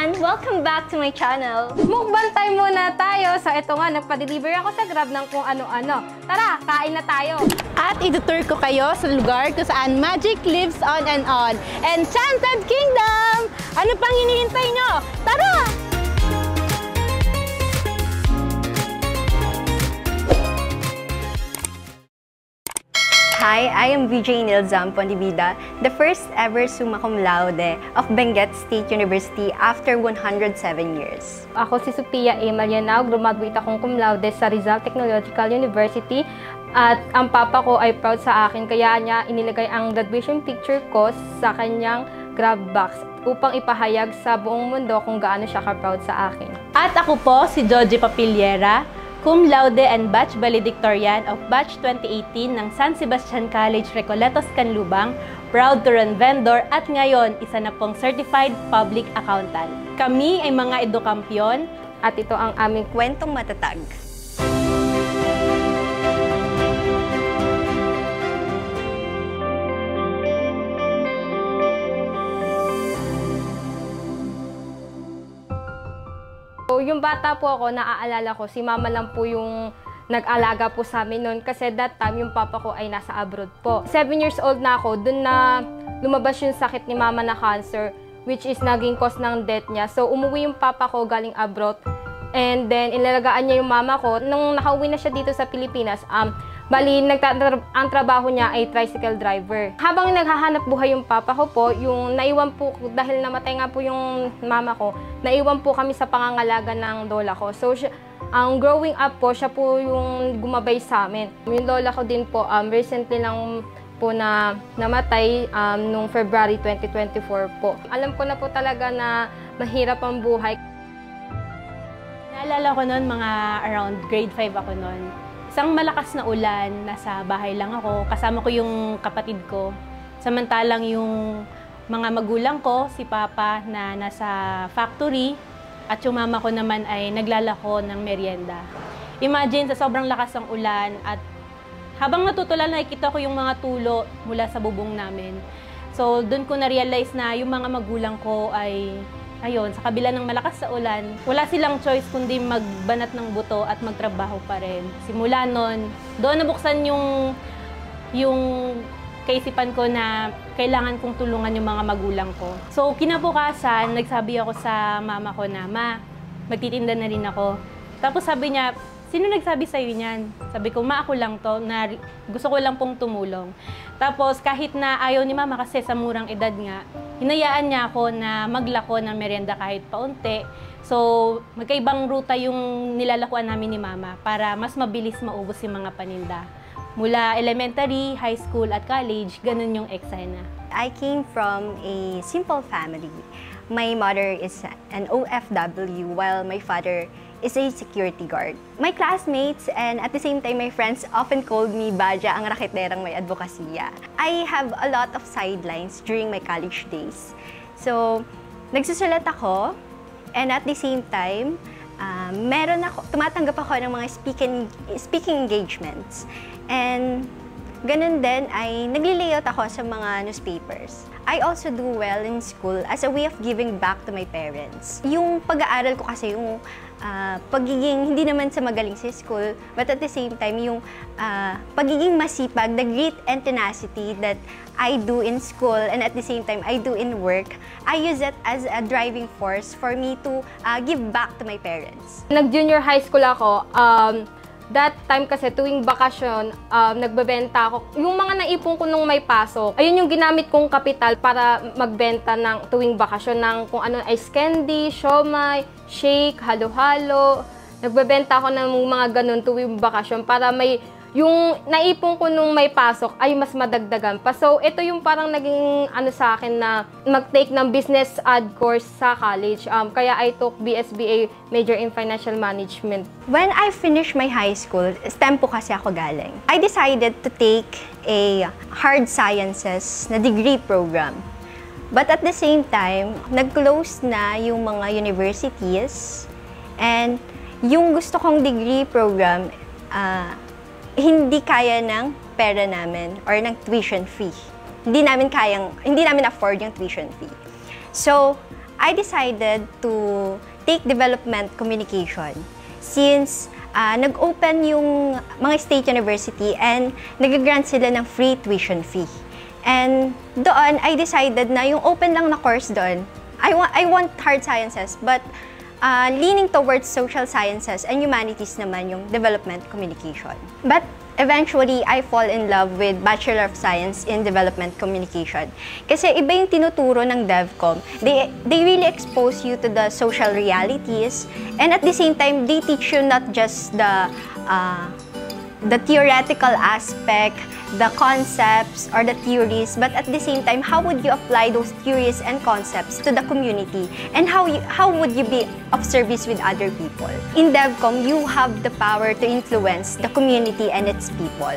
everyone! Welcome back to my channel! Mukbantay muna tayo. So ito nga, nagpa-deliver ako sa Grab ng kung ano-ano. Tara, kain na tayo! At itutur ko kayo sa lugar kung saan magic lives on and on. Enchanted Kingdom! Ano pang hinihintay nyo? Tara! Hi, I am VJ Nilzam Pondibida, the first ever summa cum laude of Benguet State University after 107 years. Ako si Sophia A. Marianao, graduate akong cum laude sa Rizal Technological University at ang papa ko ay proud sa akin kaya niya inilagay ang graduation picture ko sa kanyang grab box upang ipahayag sa buong mundo kung gaano siya ka-proud sa akin. At ako po si Joji Papiliera, cum laude and batch valedictorian of batch 2018 ng San Sebastian College, Recoletos, Canlubang, proud to run vendor at ngayon isa na pong certified public accountant. Kami ay mga edukampiyon At ito ang aming Kwentong matatag. So, yung bata po ako, naaalala ko, si mama lang po yung nag-alaga po sa amin noon kasi that time yung papa ko ay nasa abroad po. 7 years old na ako, dun na lumabas yung sakit ni mama na cancer, which is naging cause ng death niya. So, umuwi yung papa ko galing abroad and then inalagaan niya yung mama ko. Nung nakauwi na siya dito sa Pilipinas, bali, ang trabaho niya ay tricycle driver. Habang naghahanap buhay yung papa ko po, yung naiwan po, dahil namatay nga po yung mama ko, naiwan po kami sa pangangalaga ng lola ko. So, ang growing up po, siya po yung gumabay sa amin. Yung lola ko din po, recently lang po na namatay nung February 2024 po. Alam ko na po talaga na mahirap ang buhay. Naalala ko noon, mga around grade 5 ako noon. Isang malakas na ulan, nasa bahay lang ako, kasama ko yung kapatid ko. Samantalang yung mga magulang ko, si papa na nasa factory, at yung mama ko naman ay naglalako ng merienda. Imagine, sa sobrang lakas ng ulan, at habang natutulan, nakikita ko yung mga tulo mula sa bubong namin. So, doon ko na-realize na yung mga magulang ko ay ayun, sa kabila ng malakas sa ulan, wala silang choice kundi magbanat ng buto at magtrabaho pa rin. Simula nun, doon nabuksan yung kaisipan ko na kailangan kong tulungan yung mga magulang ko. So, kinabukasan, nagsabi ako sa mama ko na, "Ma, magtitinda na rin ako." Tapos sabi niya, "Sino nagsabi sa'yo niyan?" Sabi ko, "Ma, ako lang to, na gusto ko lang pong tumulong." Tapos kahit na ayaw ni mama kasi sa murang edad nga, hinayaan niya ako na maglako ng merienda kahit paunti. So, magkaibang ruta yung nilalakuan namin ni mama para mas mabilis maubos yung mga paninda. Mula elementary, high school at college, ganun yung eksena. I came from a simple family. My mother is an OFW while my father is a security guard. My classmates and at the same time my friends often called me Baja, ang raketlerang may advokasya. I have a lot of sidelines during my college days. So, nagsusulat ako and at the same time, tumatanggap ako ng mga speaking engagements. And ganun din ay nagli-layout ako sa mga newspapers. I also do well in school as a way of giving back to my parents. Yung pag-aaral ko kasi, yung pagiging, hindi naman sa magaling sa school, but at the same time, yung pagiging masipag, the grit and tenacity that I do in school and at the same time I do in work, I use it as a driving force for me to give back to my parents. Nag-junior high school ako, that time kasi tuwing bakasyon, nagbebenta ako. Yung mga naipon ko nung may pasok, ayun yung ginamit kong kapital para magbenta ng tuwing bakasyon ng kung ano, ice candy, siomai, shake, halo-halo. Nagbebenta ako ng mga ganun tuwing bakasyon para may yung naipon ko nung may pasok ay mas madagdagan pa. So, ito yung parang naging ano sa akin na mag-take ng business ad course sa college. Kaya I took BSBA major in financial management. When I finished my high school, STEM po kasi ako galing. I decided to take a hard sciences na degree program. But at the same time, nag-close na yung mga universities and yung gusto kong degree program, hindi kaya ng pera namin or ng tuition fee. Hindi namin afford yung tuition fee. So, I decided to take development communication since nag-open yung mga state university and nag-grant sila ng free tuition fee. And doon, I decided na yung open lang na course doon, I want hard sciences, but leaning towards social sciences and humanities naman yung development communication. But eventually, I fall in love with Bachelor of Science in Development Communication. Kasi iba yung tinuturo ng DevCom. They really expose you to the social realities, and at the same time, they teach you not just the theoretical aspect, the concepts or the theories, but at the same time, how would you apply those theories and concepts to the community, and how would you be of service with other people? In DevCom, you have the power to influence the community and its people.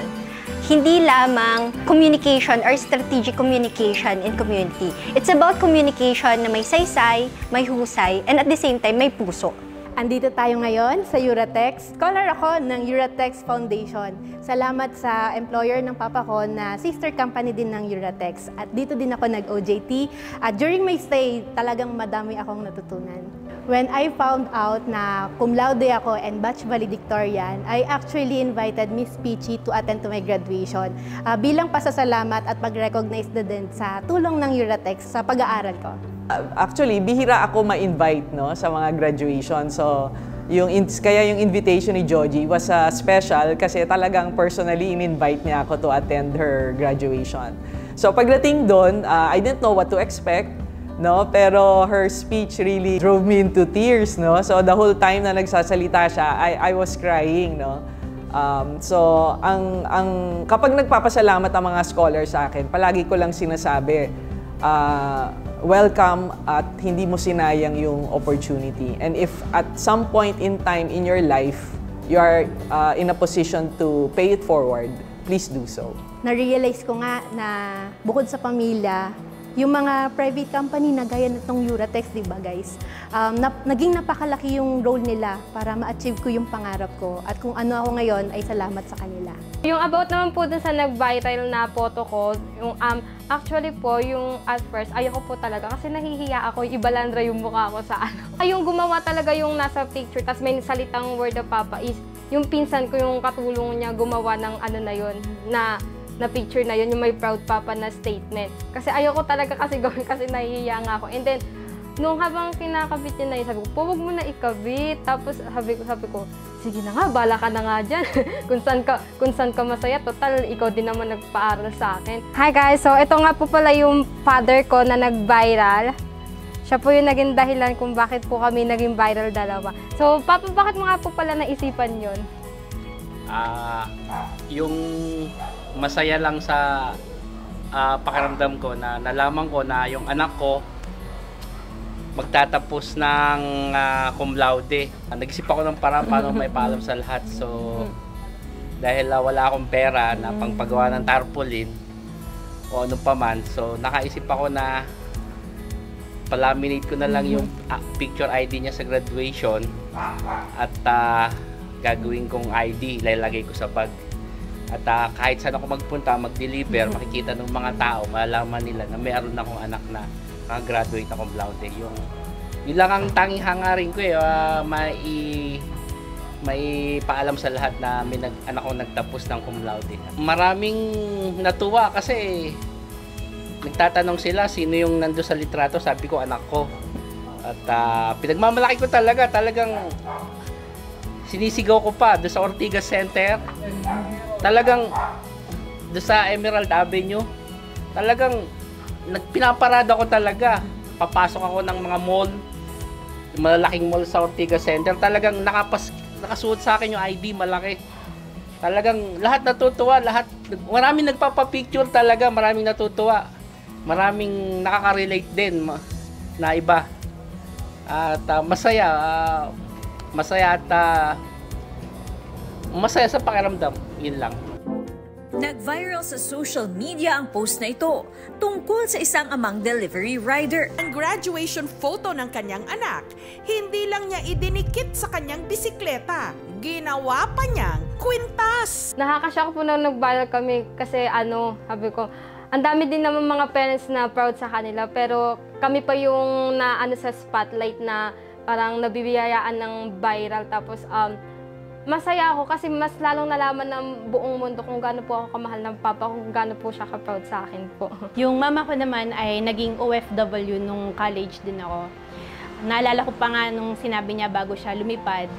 Hindi lamang communication or strategic communication in community. It's about communication na may saysay, may husay, and at the same time, may puso. Andito tayo ngayon sa Uratex. Scholar ako ng Uratex Foundation. Salamat sa employer ng papa ko na sister company din ng Uratex. At dito din ako nag-OJT. At during my stay, talagang madami akong natutunan. When I found out na cum laude ako and batch valedictorian, I actually invited Miss Peachy to attend to my graduation. Bilang pasasalamat at pag-recognize na din sa tulong ng Uratex sa pag-aaral ko. Actually, bihira ako ma-invite sa mga graduation. So, kaya yung invitation ni Joji was special kasi talagang personally in-invite niya ako to attend her graduation. So, pagdating doon, I didn't know what to expect, pero her speech really drove me into tears, So, the whole time na nagsasalita siya, I was crying, So, kapag nagpapasalamat ang mga scholars sa akin, palagi ko lang sinasabi, welcome at hindi mo sinayang yung opportunity. And if at some point in time in your life, you are in a position to pay it forward, please do so. Na-realize ko nga na bukod sa pamilya, yung mga private company na gaya nitong Uratex, di ba guys? Naging napakalaki yung role nila para ma-achieve ko yung pangarap ko. At kung ano ako ngayon ay salamat sa kanila. Yung about naman po dun sa nag-viral na photo ko, yung actually po, yung at first, ayoko po talaga kasi nahihiya ako, ibalandra yung mukha ko sa Ay, yung gumawa talaga yung nasa picture, tas may salitang word of Papa is, yung pinsan ko yung katulong niya gumawa ng na yun, na picture na yun, yung may proud papa na statement. Kasi ayoko talaga kasi gawin kasi nahihiya nga ako. And then, nung habang kinakabit niya na yun, sabi ko, huwag mo na ikabit. Tapos sabi ko, sige na nga, bala ka na nga dyan. kung saan ka masaya, total, ikaw din naman nagpaaral sa akin. Hi guys, so ito nga po pala yung father ko na nag-viral. Siya po yung naging dahilan kung bakit po kami naging viral dalawa. So, Papa, bakit mo nga po pala naisipan yun? Yung masaya lang sa pakiramdam ko na nalaman ko na yung anak ko magtatapos ng cum laude. Nag-isip ako ng parang paano may paalam sa lahat. So, dahil wala akong pera na pangpagawa ng tarpaulin o ano pa man, so nakaisip ako na palaminate ko na lang yung picture ID niya sa graduation at gagawin kong ID, ilalagay ko sa bag. At kahit saan ako magpunta, mag-deliver, makikita ng mga tao, malalaman nila na mayroon akong anak na nakagraduate na cum laude. Yun lang ang tanging hangarin ko may paalam sa lahat na may anak ko nagtapos ng cum laude. Maraming natuwa kasi nagtatanong sila sino yung nando sa litrato, sabi ko anak ko. At pinagmamalaki ko talagang sinisigaw ko pa doon sa Ortigas Center. Talagang doon sa Emerald Avenue. Talagang pinaparada ko talaga. Papasok ako ng mga mall, malalaking mall sa Ortigas Center. Talagang nakasuot sa akin yung ID malaki. Talagang lahat natutuwa, maraming nagpapapicture talaga, maraming natutuwa. Maraming nakaka-relate din na iba. At masaya at masaya sa pakiramdam. Yun lang. Nag-viral sa social media ang post na ito tungkol sa isang amang delivery rider. Ang graduation photo ng kanyang anak, hindi lang niya idinikit sa kanyang bisikleta, ginawa pa niyang kwintas. Nakaka-shock po na nag-viral kami kasi sabi ko, ang dami din naman mga parents na proud sa kanila pero kami pa yung naano sa spotlight na parang nabibiyayaan ng viral. Tapos masaya ako kasi mas lalong nalaman ng buong mundo kung gaano po ako kamahal ng papa ko, kung gaano po siya ka-proud sa akin po. Yung mama ko naman ay naging OFW nung college din ako. Naalala ko pa nga nung sinabi niya bago siya lumipad,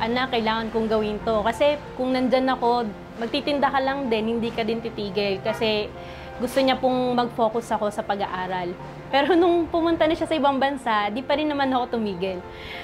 anak, kailangan kong gawin to. Kasi kung nandyan ako, magtitinda ka lang din, hindi ka din titigil. Kasi gusto niya pong mag-focus ako sa pag-aaral. Pero nung pumunta na siya sa ibang bansa, di pa rin naman ako tumigil.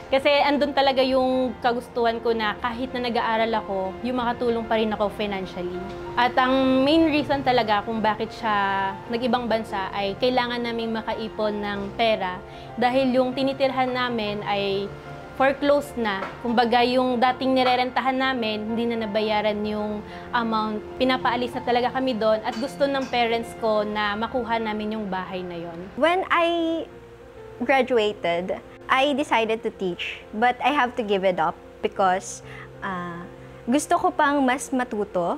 Kasi andun talaga yung kagustuhan ko na kahit na nag-aaral ako, yung makatulong pa rin ako financially. At ang main reason talaga kung bakit siya nag-ibang bansa ay kailangan naming makaipon ng pera dahil yung tinitirhan namin ay foreclosed na. Kumbaga, yung dating nirerentahan namin, hindi na nabayaran yung amount. Pinapaalis na talaga kami doon at gusto ng parents ko na makuha namin yung bahay na yon. When I graduated, I decided to teach, but I have to give it up because gusto ko pang mas matuto.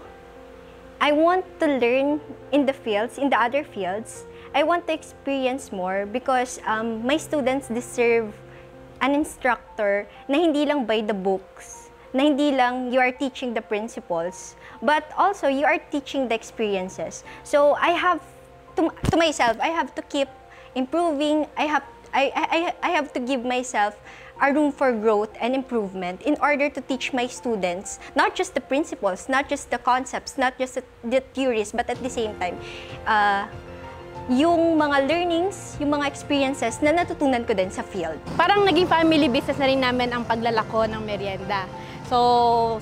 I want to learn in the fields, in the other fields. I want to experience more because my students deserve an instructor na hindi lang by the books, na hindi lang you are teaching the principles, but also you are teaching the experiences. So I have to myself, I have to keep improving. I have to give myself a room for growth and improvement in order to teach my students not just the principles, not just the concepts, not just the theories, but at the same time yung mga learnings, yung mga experiences na natutunan ko din sa field. Parang naging family business na rin namin ang paglalako ng merienda. So,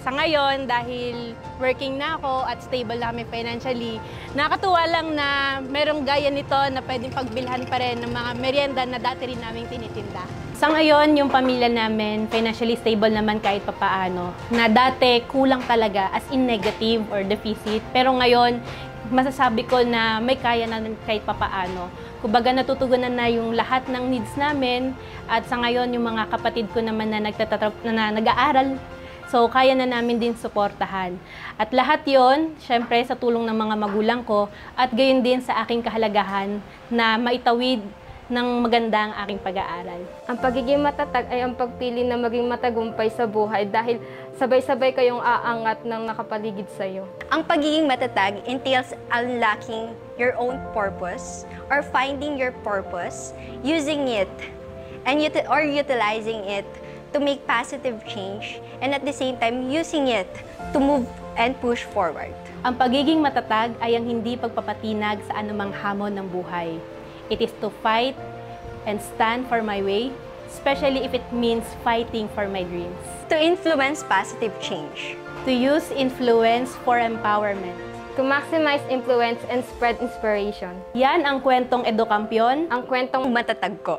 sa ngayon, dahil working na ako at stable na kami financially, nakakatuwa lang na merong gaya nito na pwedeng pagbilhan pa rin ng mga merienda na dati rin naming tinitinda. Sa ngayon, yung pamilya namin, financially stable naman kahit papaano, na dati kulang talaga as in negative or deficit. Pero ngayon, masasabi ko na may kaya na kahit papaano. Kumbaga natutugunan na yung lahat ng needs namin at sa ngayon yung mga kapatid ko naman na nag-aaral. So kaya na namin din suportahan. At lahat yon, syempre sa tulong ng mga magulang ko at gayon din sa aking kahalagahan na maitawid ng maganda ang aking pag-aaral. Ang pagiging matatag ay ang pagpili na maging matagumpay sa buhay dahil sabay-sabay kayong aangat ng nakapaligid sa iyo. Ang pagiging matatag entails unlocking your own purpose or finding your purpose, using it and utilizing it to make positive change and at the same time using it to move and push forward. Ang pagiging matatag ay ang hindi pagpapatinag sa anumang hamon ng buhay. It is to fight and stand for my way, especially if it means fighting for my dreams. To influence positive change. To use influence for empowerment. To maximize influence and spread inspiration. Yan ang kwentong Edukampiyon, Ang kwentong matatag ko.